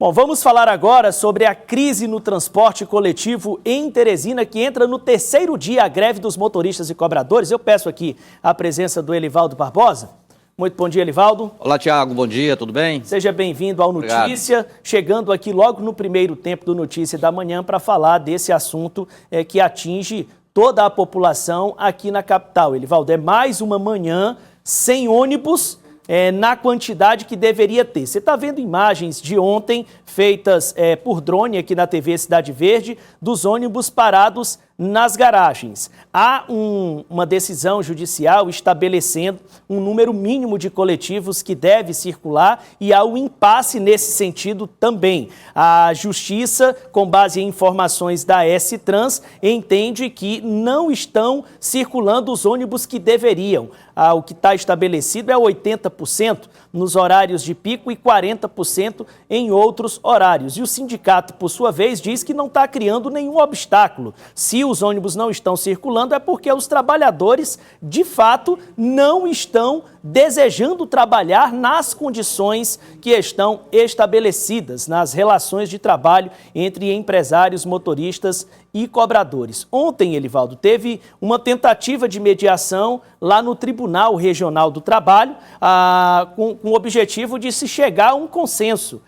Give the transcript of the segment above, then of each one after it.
Bom, vamos falar agora sobre a crise no transporte coletivo em Teresina, que entra no terceiro dia a greve dos motoristas e cobradores. Eu peço aqui a presença do Elivaldo Barbosa. Muito bom dia, Elivaldo. Olá, Tiago. Bom dia, tudo bem? Seja bem-vindo ao Notícia, chegando aqui logo no primeiro tempo do Notícia da Manhã para falar desse assunto que atinge toda a população aqui na capital. Elivaldo, é mais uma manhã sem ônibus na quantidade que deveria ter. Você está vendo imagens de ontem feitas por drone aqui na TV Cidade Verde, dos ônibus parados nas garagens. Há uma decisão judicial estabelecendo um número mínimo de coletivos que deve circular e há um impasse nesse sentido também. A Justiça, com base em informações da S-Trans, entende que não estão circulando os ônibus que deveriam. O que está estabelecido é 80% nos horários de pico e 40% em outros horários. E o sindicato, por sua vez, diz que não está criando nenhum obstáculo. Se os ônibus não estão circulando, é porque os trabalhadores, de fato, não estão desejando trabalhar nas condições que estão estabelecidas nas relações de trabalho entre empresários, motoristas e cobradores. Ontem, Elivaldo, teve uma tentativa de mediação lá no Tribunal Regional do Trabalho, com o objetivo de se chegar a um consenso.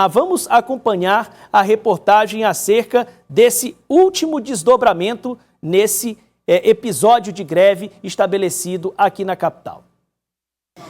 Vamos acompanhar a reportagem acerca desse último desdobramento nesse episódio de greve estabelecido aqui na capital.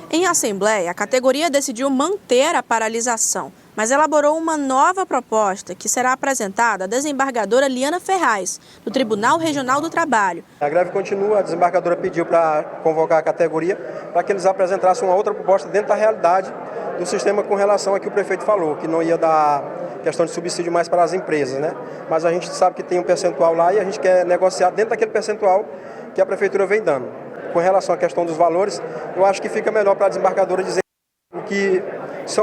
Em assembleia, a categoria decidiu manter a paralisação, mas elaborou uma nova proposta que será apresentada à desembargadora Liana Ferraz, do Tribunal Regional do Trabalho. A greve continua, a desembargadora pediu para convocar a categoria para que eles apresentassem uma outra proposta dentro da realidade do sistema com relação a que o prefeito falou, que não ia dar questão de subsídio mais para as empresas, né? Mas a gente sabe que tem um percentual lá e a gente quer negociar dentro daquele percentual que a prefeitura vem dando. Com relação à questão dos valores, eu acho que fica melhor para a desembargadora dizer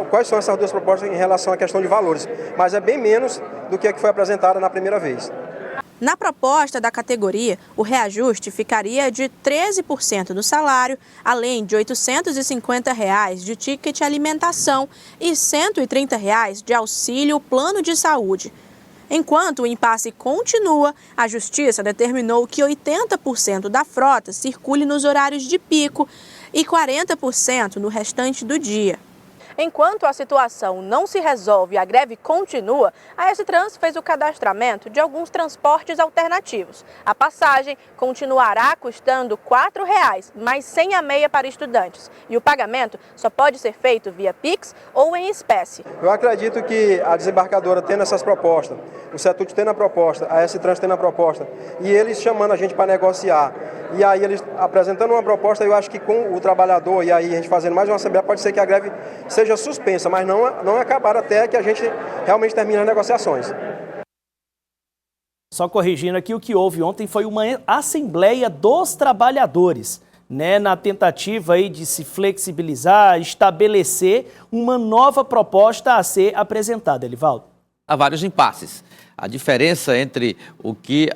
quais são essas duas propostas em relação à questão de valores, mas é bem menos do que a que foi apresentada na primeira vez. Na proposta da categoria, o reajuste ficaria de 13% do salário, além de R$ 850 de ticket alimentação e R$ 130 de auxílio plano de saúde. Enquanto o impasse continua, a Justiça determinou que 80% da frota circule nos horários de pico e 40% no restante do dia. Enquanto a situação não se resolve e a greve continua, a S-Trans fez o cadastramento de alguns transportes alternativos. A passagem continuará custando R$ 4,00, mas sem a meia para estudantes. E o pagamento só pode ser feito via Pix ou em espécie. Eu acredito que a desembargadora tendo essas propostas, o Setut tendo a proposta, a S-Trans tendo a proposta, e eles chamando a gente para negociar, e aí eles apresentando uma proposta, eu acho que com o trabalhador, e aí a gente fazendo mais uma assembleia, pode ser que a greve seja suspensa, mas não acabar até que a gente realmente termine as negociações. Só corrigindo aqui, o que houve ontem foi uma assembleia dos trabalhadores, né, na tentativa aí de se flexibilizar, estabelecer uma nova proposta a ser apresentada, Elivaldo. Há vários impasses. A diferença entre o que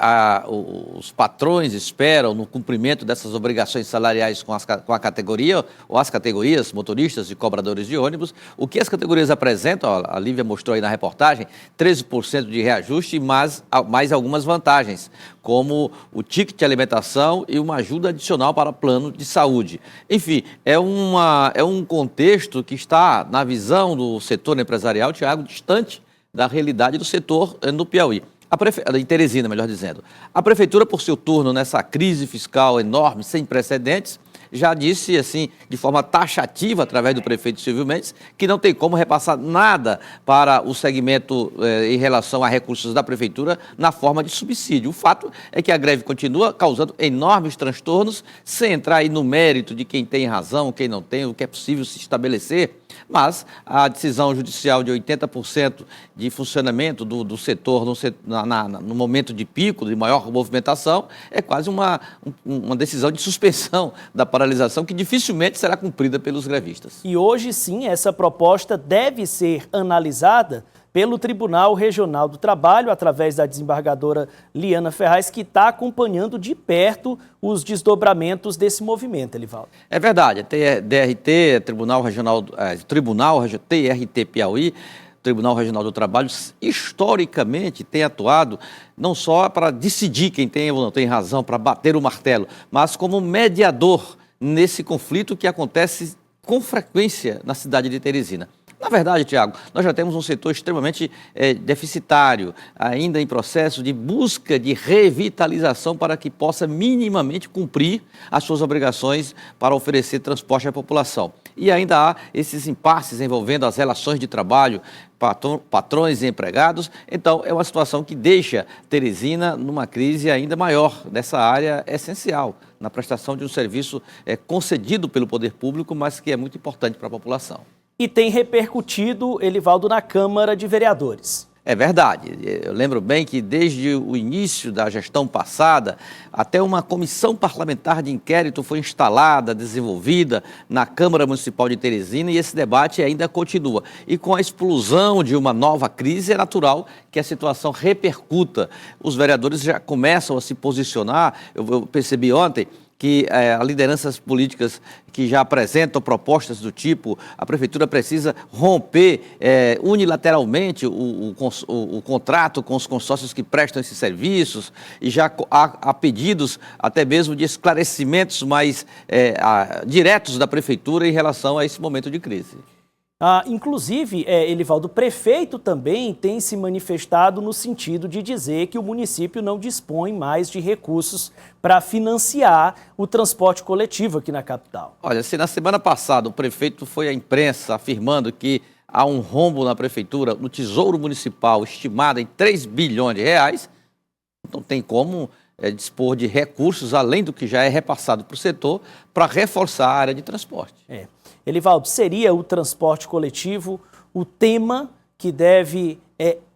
os patrões esperam no cumprimento dessas obrigações salariais com a categoria, ou as categorias, motoristas e cobradores de ônibus, o que as categorias apresentam, a Lívia mostrou aí na reportagem, 13% de reajuste, mas mais algumas vantagens, como o ticket de alimentação e uma ajuda adicional para plano de saúde. Enfim, é um contexto que está, na visão do setor empresarial, Tiago, distante da realidade do setor no Piauí. Em Teresina, melhor dizendo. A Prefeitura, por seu turno, nessa crise fiscal enorme, sem precedentes, já disse, assim, de forma taxativa, através do prefeito Silvio Mendes, que não tem como repassar nada para o segmento em relação a recursos da Prefeitura na forma de subsídio. O fato é que a greve continua causando enormes transtornos, sem entrar aí no mérito de quem tem razão, quem não tem, o que é possível se estabelecer, mas a decisão judicial de 80% de funcionamento do setor no momento de pico, de maior movimentação, é quase uma decisão de suspensão da paralisação que dificilmente será cumprida pelos grevistas. E hoje, sim, essa proposta deve ser analisada pelo Tribunal Regional do Trabalho, através da desembargadora Liana Ferraz, que está acompanhando de perto os desdobramentos desse movimento, Elivaldo. É verdade, a TRT, Tribunal TRT Piauí, Tribunal Regional do Trabalho, historicamente, tem atuado não só para decidir quem tem ou não tem razão, para bater o martelo, mas como mediador nesse conflito que acontece com frequência na cidade de Teresina. Na verdade, Tiago, nós já temos um setor extremamente deficitário, ainda em processo de busca de revitalização para que possa minimamente cumprir as suas obrigações para oferecer transporte à população. E ainda há esses impasses envolvendo as relações de trabalho, patrões e empregados. Então, é uma situação que deixa Teresina numa crise ainda maior nessa área essencial, na prestação de um serviço concedido pelo poder público, mas que é muito importante para a população. E tem repercutido, Elivaldo, na Câmara de Vereadores. É verdade. Eu lembro bem que desde o início da gestão passada, até uma comissão parlamentar de inquérito foi instalada, desenvolvida na Câmara Municipal de Teresina e esse debate ainda continua. E com a explosão de uma nova crise, é natural que a situação repercuta. Os vereadores já começam a se posicionar. Eu percebi ontem que as lideranças políticas que já apresentam propostas do tipo, a Prefeitura precisa romper unilateralmente o contrato com os consórcios que prestam esses serviços, e já há pedidos até mesmo de esclarecimentos mais diretos da Prefeitura em relação a esse momento de crise. Inclusive, Elivaldo, o prefeito também tem se manifestado no sentido de dizer que o município não dispõe mais de recursos para financiar o transporte coletivo aqui na capital. Olha, se na semana passada o prefeito foi à imprensa afirmando que há um rombo na prefeitura, no Tesouro Municipal, estimado em 3 bilhões de reais, não tem como dispor de recursos, além do que já é repassado para o setor, para reforçar a área de transporte. Elivaldo, seria o transporte coletivo o tema que deve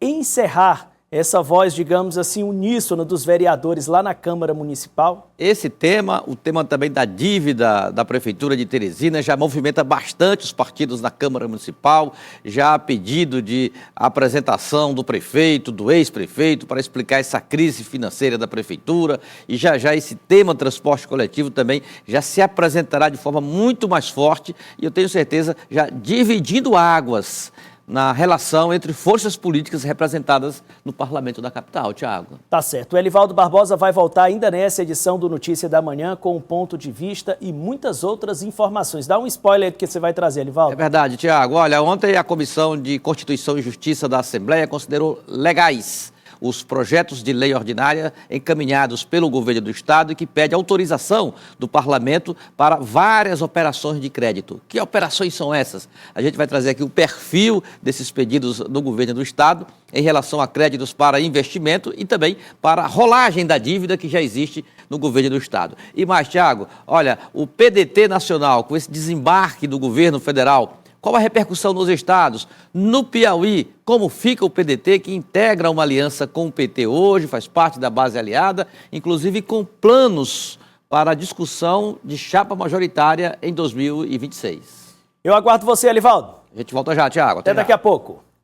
encerrar essa voz, digamos assim, uníssona dos vereadores lá na Câmara Municipal? Esse tema, o tema também da dívida da Prefeitura de Teresina, já movimenta bastante os partidos na Câmara Municipal, já há pedido de apresentação do prefeito, do ex-prefeito, para explicar essa crise financeira da Prefeitura, e já esse tema transporte coletivo também já se apresentará de forma muito mais forte, e eu tenho certeza, já dividindo águas na relação entre forças políticas representadas no parlamento da capital, Tiago. Tá certo. O Elivaldo Barbosa vai voltar ainda nessa edição do Notícia da Manhã com um ponto de vista e muitas outras informações. Dá um spoiler do que você vai trazer, Elivaldo. É verdade, Tiago. Olha, ontem a Comissão de Constituição e Justiça da Assembleia considerou legais os projetos de lei ordinária encaminhados pelo governo do Estado e que pede autorização do parlamento para várias operações de crédito. Que operações são essas? A gente vai trazer aqui o perfil desses pedidos do governo do Estado em relação a créditos para investimento e também para a rolagem da dívida que já existe no governo do Estado. E mais, Tiago, olha, o PDT nacional, com esse desembarque do governo federal, qual a repercussão nos estados? No Piauí, como fica o PDT, que integra uma aliança com o PT hoje, faz parte da base aliada, inclusive com planos para a discussão de chapa majoritária em 2026. Eu aguardo você, Elivaldo. A gente volta já, Tiago. Até daqui a pouco.